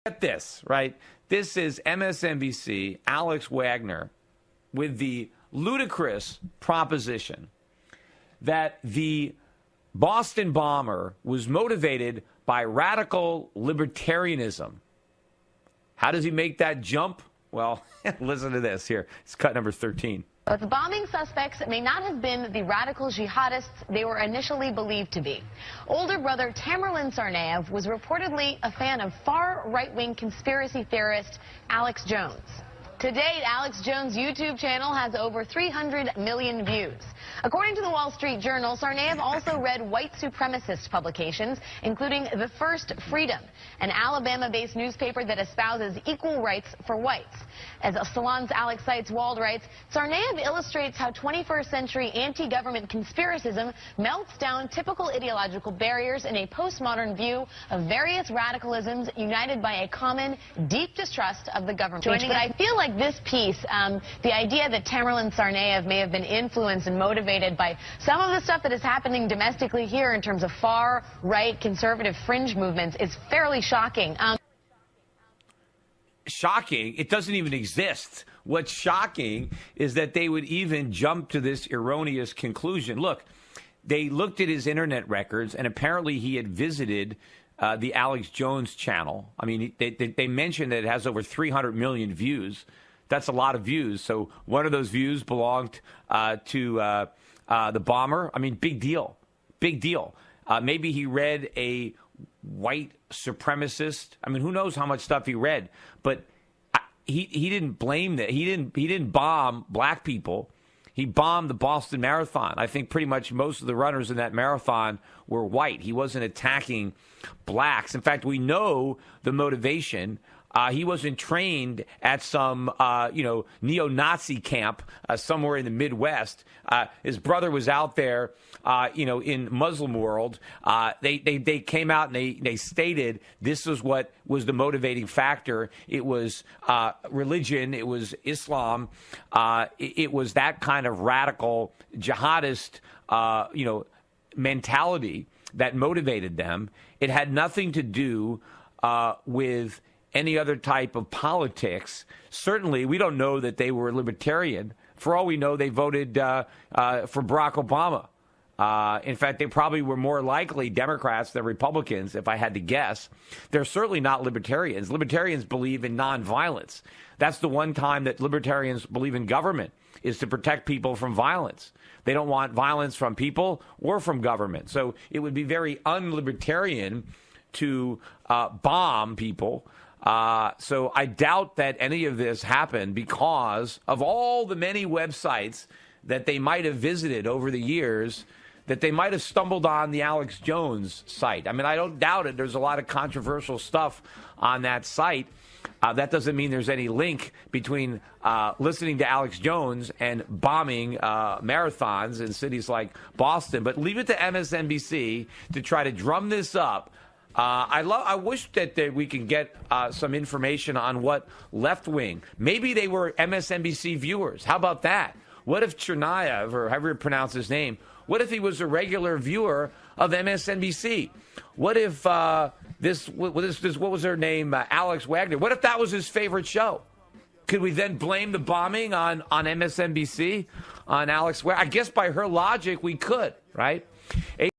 Get this, right? This is MSNBC, Alex Wagner, with the ludicrous proposition that the Boston bomber was motivated by radical libertarianism. How does he make that jump? Well, listen to this here. It's cut number 13. But the bombing suspects may not have been the radical jihadists they were initially believed to be. Older brother Tamerlan Tsarnaev was reportedly a fan of far right-wing conspiracy theorist Alex Jones. To date, Alex Jones' YouTube channel has over 300 million views. According to the Wall Street Journal, Tsarnaev also read white supremacist publications, including The First Freedom, an Alabama-based newspaper that espouses equal rights for whites. As Salon's Alex Seitz Wald writes, Tsarnaev illustrates how 21st century anti-government conspiracism melts down typical ideological barriers in a postmodern view of various radicalisms united by a common, deep distrust of the government. But I feel like this piece, the idea that Tamerlan Tsarnaev may have been influenced and motivated by some of the stuff that is happening domestically here in terms of far-right conservative fringe movements is fairly shocking. Shocking? It doesn't even exist. What's shocking is that they would even jump to this erroneous conclusion. Look, they looked at his internet records, and apparently he had visited the Alex Jones channel. I mean, they mentioned that it has over 300 million views. That's a lot of views. So one of those views belonged to the bomber. I mean, big deal. Big deal. Maybe he read a white supremacist. I mean, who knows how much stuff he read. But he didn't blame that. He didn't bomb black people. He bombed the Boston Marathon. I think pretty much most of the runners in that marathon were white. He wasn't attacking blacks. In fact, we know the motivation. He wasn't trained at some, neo-Nazi camp somewhere in the Midwest. His brother was out there, in Muslim world. They came out and they stated this was what was the motivating factor. It was religion. It was Islam. It was that kind of radical jihadist, mentality that motivated them. It had nothing to do with any other type of politics. Certainly, we don't know that they were libertarian. For all we know, they voted for Barack Obama. In fact, they probably were more likely Democrats than Republicans, if I had to guess. They're certainly not libertarians. Libertarians believe in nonviolence. That's the one time that libertarians believe in government, is to protect people from violence. They don't want violence from people or from government. So it would be very unlibertarian to bomb people. So I doubt that any of this happened because of all the many websites that they might have visited over the years, that they might have stumbled on the Alex Jones site. I mean, I don't doubt it. There's a lot of controversial stuff on that site. That doesn't mean there's any link between listening to Alex Jones and bombing marathons in cities like Boston. But leave it to MSNBC to try to drum this up. I wish that we can get some information on what left wing. Maybe they were MSNBC viewers. How about that? What if Tsarnaev, or however you pronounce his name, what if he was a regular viewer of MSNBC? What if what was her name, Alex Wagner? What if that was his favorite show? Could we then blame the bombing on MSNBC, on Alex Wagner? I guess by her logic, we could, right?